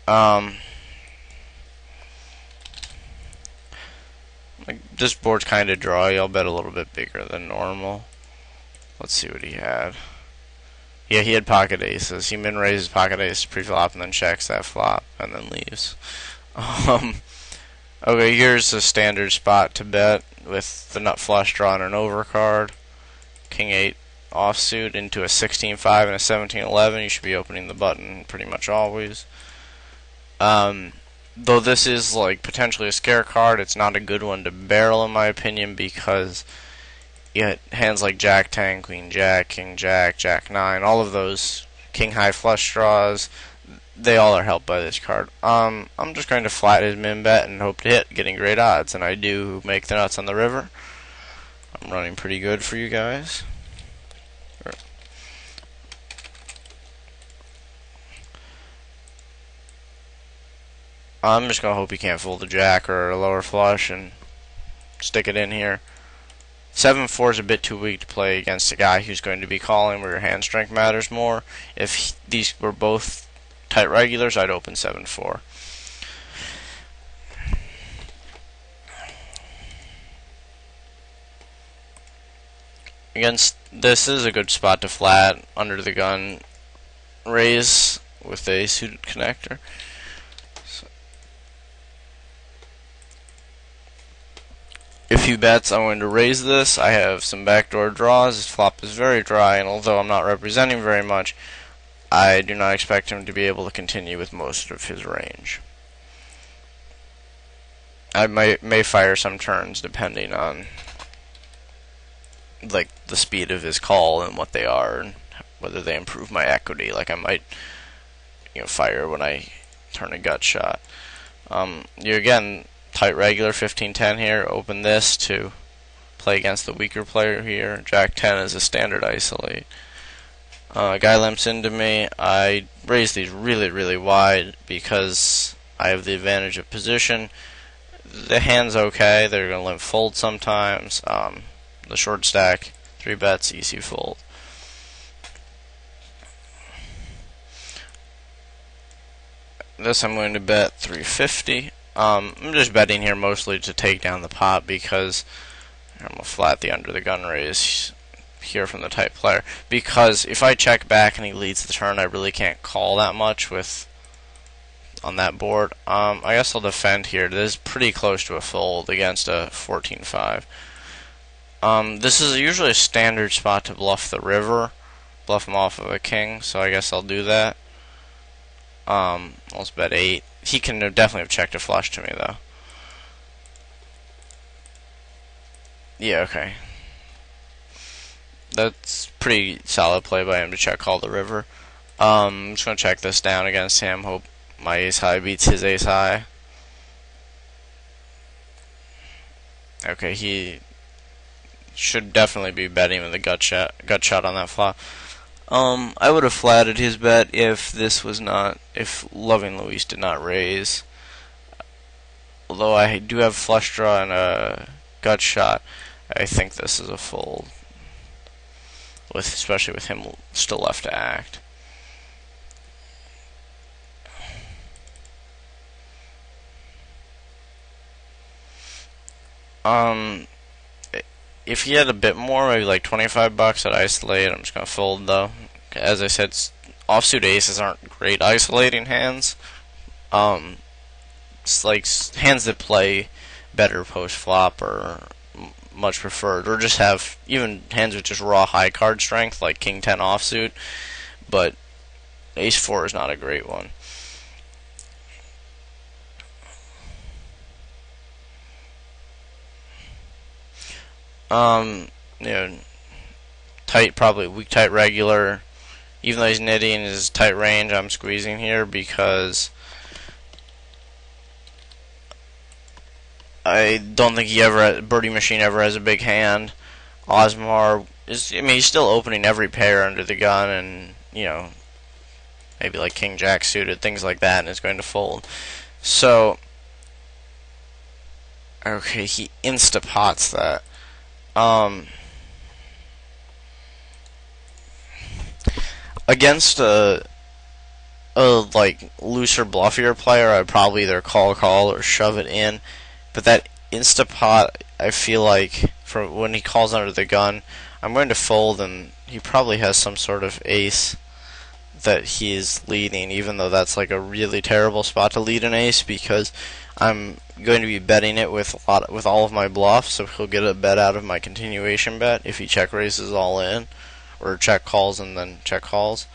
Um, like this board's kind of drawy. I'll bet a little bit bigger than normal. Let's see what he had. Yeah, he had pocket aces. He min raises pocket ace pre-flop and then checks that flop and then leaves. Um, okay, here's a standard spot to bet with the nut flush draw and an overcard. King 8 offsuit into a 16-5 and a 17-11. You should be opening the button pretty much always. Though this is like potentially a scare card, it's not a good one to barrel in my opinion because you hands like Jack 10, Queen Jack, King Jack, Jack 9, all of those King High flush draws, they all are helped by this card. I'm just going to flat his min bet and hope to hit, getting great odds, and I do make the nuts on the river. I'm running pretty good for you guys. I'm just going to hope he can't fold a jack or a lower flush and stick it in here. 7-4 is a bit too weak to play against a guy who's going to be calling where your hand strength matters more. If these were both tight regulars, I'd open 7-4. Against this is a good spot to flat under the gun raise with a suited connector. A few bets, I'm going to raise this. I have some backdoor draws. His flop is very dry, and although I'm not representing very much, I do not expect him to be able to continue with most of his range. I may fire some turns depending on like the speed of his call and what they are, and whether they improve my equity. Like I might, fire when I turn a gut shot. You again. Tight regular 15-10 here. Open this to play against the weaker player here. Jack 10 is a standard isolate. Guy limps into me. I raise these really, really wide because I have the advantage of position. The hand's okay. They're going to limp fold sometimes. The short stack, 3 bets, easy fold. This I'm going to bet 350. I'm just betting here mostly to take down the pot because I'm going to flat the under the gun raise here from the tight player. Because if I check back and he leads the turn, I really can't call that much with on that board. I guess I'll defend here. This is pretty close to a fold against a 14-5. This is usually a standard spot to bluff the river, bluff him off of a king, so I guess I'll do that. Let's bet 8. He can definitely have checked a flush to me, though. Yeah, okay. That's pretty solid play by him to check call the river. I'm just going to check this down against him. Hope my ace high beats his ace high. Okay, he should definitely be betting with a gut shot on that flop. I would have flatted his bet if Loving Louise did not raise. Although I do have flush draw and a gut shot, I think this is a fold. Especially with him still left to act. If he had a bit more, maybe like 25 bucks, I'd isolate. I'm just gonna fold though. As I said, offsuit aces aren't great isolating hands. It's like hands that play better post flop are much preferred, or just have even hands with just raw high card strength like King 10 offsuit. But Ace 4 is not a great one. Tight, probably weak tight regular. Even though he's nitty in his tight range, I'm squeezing here because I don't think Birdie Machine ever has a big hand. Osmar he's still opening every pair under the gun, and maybe like King Jack suited, things like that, and is going to fold. So, okay, he insta-pots that. Against a a like looser, bluffier player, I'd probably either call or shove it in. But that Instapot, I feel like for when he calls under the gun, I'm going to fold, and he probably has some sort of ace that he's leading, even though that's like a really terrible spot to lead an ace, because I'm going to be betting it with all of my bluffs, so he'll get a bet out of my continuation bet if he check raises all in, or check calls and then check calls.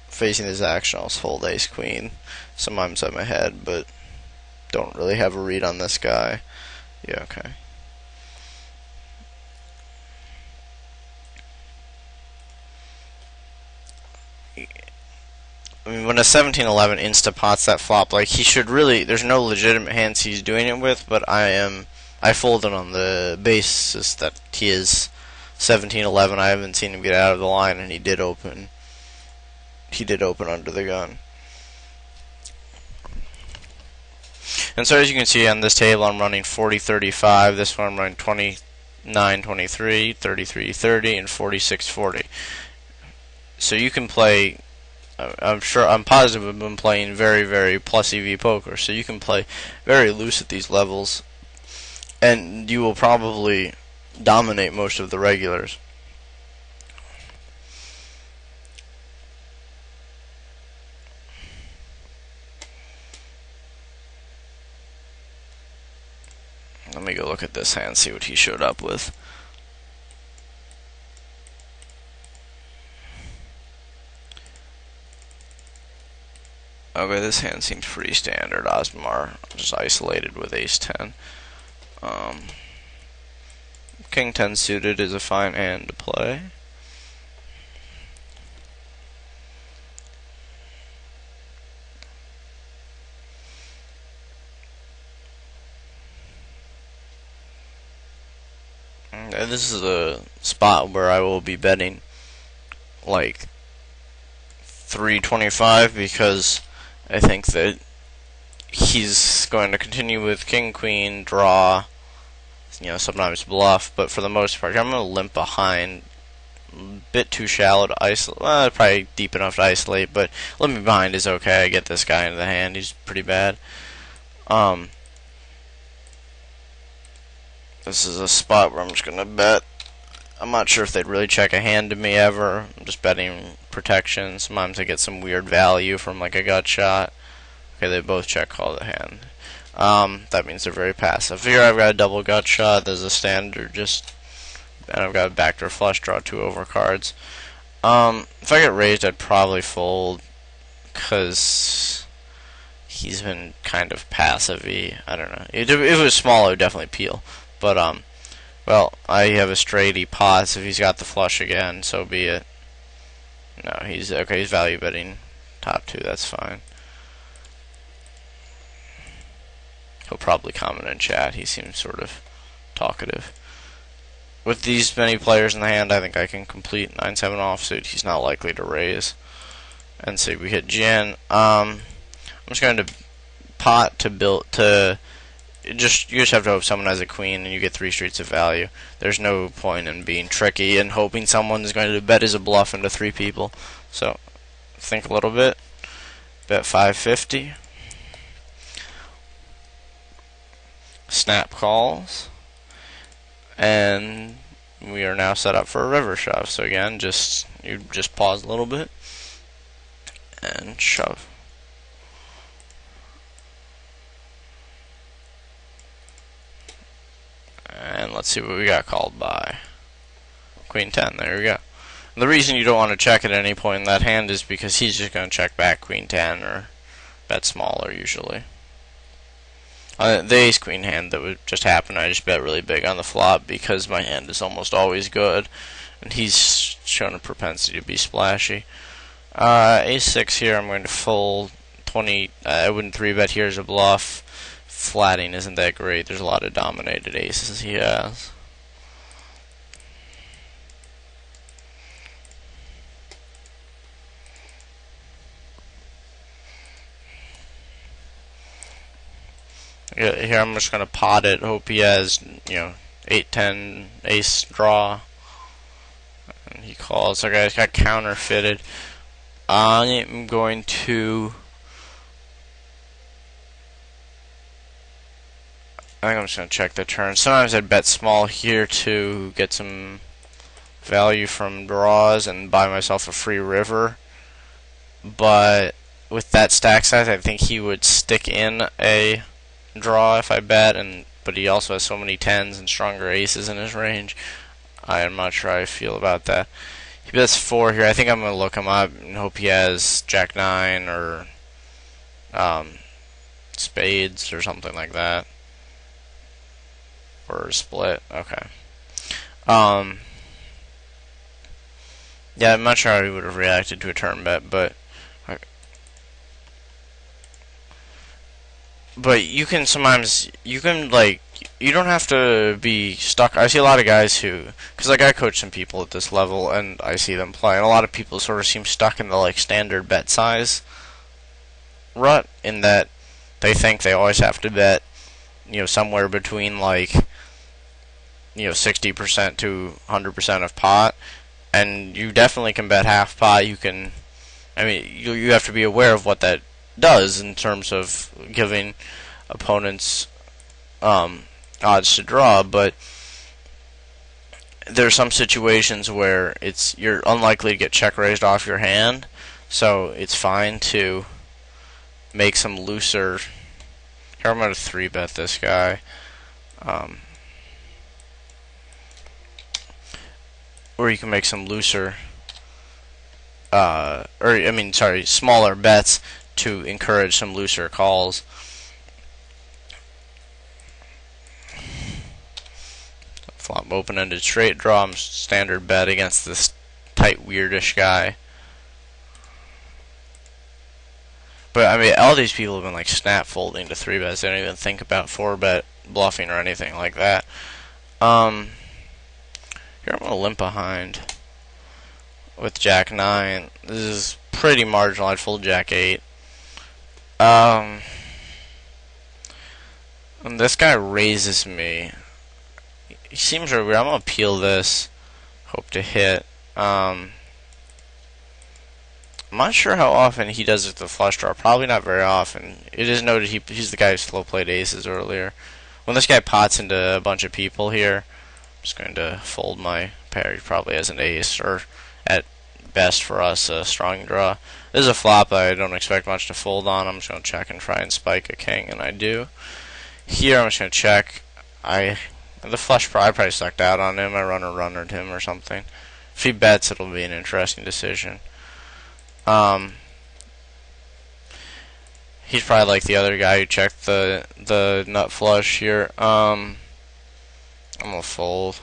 Facing this action, I'll fold ace queen. Sometimes I'm ahead, but don't really have a read on this guy. Yeah, okay. I mean, when a 17-11 insta-pots that flop, like, he should really, there's no legitimate hands he's doing it with, but I folded on the basis that he is 17-11. I haven't seen him get out of the line, and he did open under the gun. And so as you can see on this table, I'm running 40-35. This one I'm running 29-23, 33-30, and 46-40. So you can play, I'm positive I've been playing very, very plus EV poker, so you can play very loose at these levels, and you will probably dominate most of the regulars. Let me go look at this hand, see what he showed up with. Okay, this hand seems pretty standard. Osmar just isolated with ace-10. King-10 suited is a fine hand to play. And this is a spot where I will be betting like 325 because I think that he's going to continue with king queen draw, sometimes bluff, but for the most part I'm going to limp behind, a bit too shallow to isolate. Well, probably deep enough to isolate, but limping behind is okay. I get this guy into the hand, he's pretty bad. This is a spot where I'm just going to bet. I'm not sure if they'd really check a hand to me ever. I'm just betting protection. Sometimes I get some weird value from like a gut shot. Okay, they both check call the hand. That means they're very passive. Here I've got a double gut shot. There's a standard and I've got a backdoor flush draw, 2 overcards. If I get raised, I'd probably fold because he's been kind of passive-y. I don't know. If it was small, I would definitely peel. But, well, I have a straight, he pots. If he's got the flush again, so be it. No, he's value betting top 2, that's fine. He'll probably comment in chat, he seems sort of talkative. With these many players in the hand, I think I can complete 9-7 offsuit. He's not likely to raise. And say we hit gin. I'm just going to pot to build to. You just have to hope someone has a queen and you get 3 streets of value. There's no point in being tricky and hoping someone is going to bet as a bluff into 3 people. So think a little bit. Bet 550. Snap calls. And we are now set up for a river shove. So again, you just pause a little bit and shove. And let's see what we got called by. Queen 10, there we go. The reason you don't want to check at any point in that hand is because he's just going to check back Queen 10 or bet smaller usually. The ace queen hand that would just happen, I just bet really big on the flop because my hand is almost always good and he's shown a propensity to be splashy. Ace 6 here, I'm going to fold 20. I wouldn't 3-bet here as a bluff. Flatting isn't that great. There's a lot of dominated aces he has. Here I'm just going to pot it. Hope he has, 8-10 ace draw. And he calls. Okay, it's got counterfeited. I'm going to... I think I'm just going to check the turn. Sometimes I'd bet small here to get some value from draws and buy myself a free river. But with that stack size, I think he would stick in a draw if I bet, but he also has so many 10s and stronger aces in his range. I am not sure how I feel about that. He bets 4 here. I think I'm going to look him up and hope he has Jack 9 or spades or something like that. Or a split. Okay. Yeah, I'm not sure how he would have reacted to a turn bet, but you can sometimes, you don't have to be stuck. I see a lot of guys who, because like I coach some people at this level and I see them play, and a lot of people sort of seem stuck in the like standard bet size rut, in that they think they always have to bet, somewhere between like, 60% to 100% of pot, and you definitely can bet half pot. You have to be aware of what that does in terms of giving opponents odds to draw, but there are some situations where you're unlikely to get check raised off your hand, so it's fine to make some looser. Here I'm going to 3-bet this guy. Or you can make some looser, smaller bets to encourage some looser calls. Flop open-ended straight draw. I'm standard bet against this tight weirdish guy. But I mean, all these people have been like snap folding to 3-bets. They don't even think about 4-bet bluffing or anything like that. Here I'm gonna limp behind with Jack 9. This is pretty marginal. I'd fold Jack 8. And this guy raises me. He seems really weird. I'm gonna peel this. Hope to hit. I'm not sure how often he does it with the flush draw. Probably not very often. It is noted he's the guy who slow played aces earlier. When this guy pots into a bunch of people here, I'm just going to fold my pair. He probably has an ace, or at best for us, a strong draw. This is a flop that I don't expect much to fold on. I'm just going to check and try and spike a king, and I do. Here I'm just going to check. The flush I probably sucked out on him. I runnered him or something. If he bets, it'll be an interesting decision. He's probably like the other guy who checked the nut flush here. I'm gonna fold.